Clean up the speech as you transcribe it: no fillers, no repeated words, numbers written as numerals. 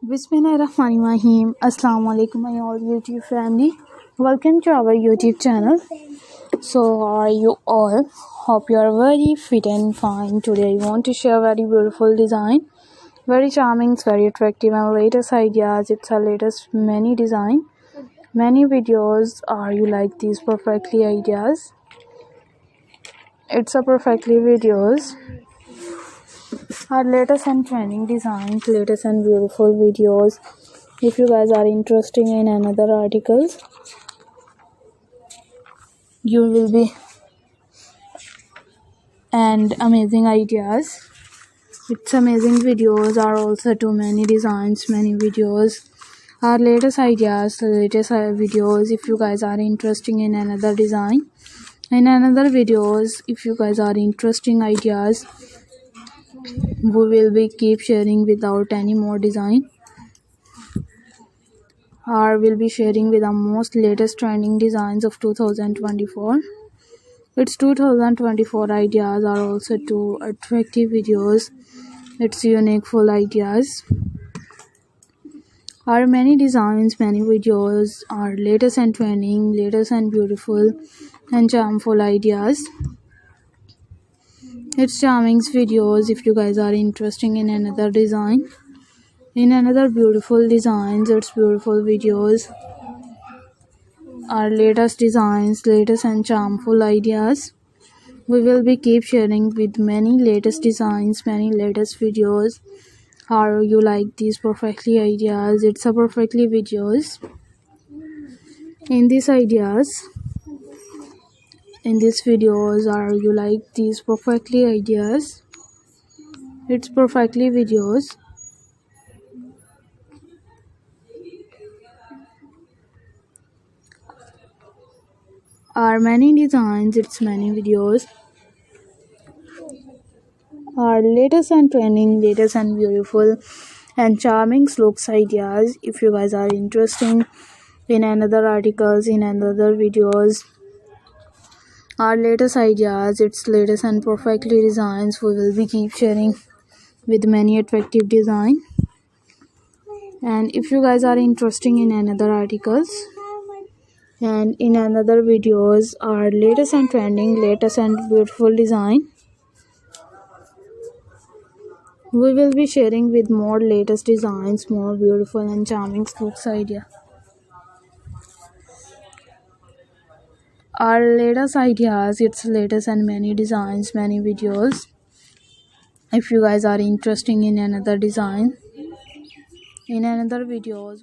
Bismillahirrahmanirrahim. Assalamu alaikum my all YouTube family. Welcome to our YouTube channel. So how are you all? Hope you are very fit and fine. Today I want to share very beautiful design. Very charming, very attractive and latest ideas. It's a latest many design. Many videos. Are you like these perfectly ideas? It's a perfectly videos. Our latest and trending designs, latest and beautiful videos. If you guys are interested in another articles, you will be and amazing ideas. It's amazing videos are also too many designs, many videos. Our latest ideas, latest videos. If you guys are interested in another design, in another videos, if you guys are interesting ideas, we will be keep sharing without any more design. Or will be sharing with the most latest trending designs of 2024. Its 2024 ideas are also two attractive videos. It's unique full ideas. Our many designs, many videos are latest and trending, latest and beautiful and charmful ideas. It's charming videos. If you guys are interested in another design, in another beautiful designs, it's beautiful videos. Our latest designs, latest and charmful ideas. We will be keep sharing with many latest designs, many latest videos. How you like these perfectly ideas? It's a perfectly videos. In these ideas, in these videos, are you like these perfectly ideas? It's perfectly videos. Are many designs, it's many videos. Our latest and trending, latest and beautiful and charming looks ideas. If you guys are interested in another articles, in another videos, our latest ideas, its latest and perfectly designs, we will be keep sharing with many attractive design. And if you guys are interested in another articles and in another videos, our latest and trending, latest and beautiful design, we will be sharing with more latest designs, more beautiful and charming looks idea. Our latest ideas, its latest and many designs, many videos. If you guys are interested in another design, in another videos.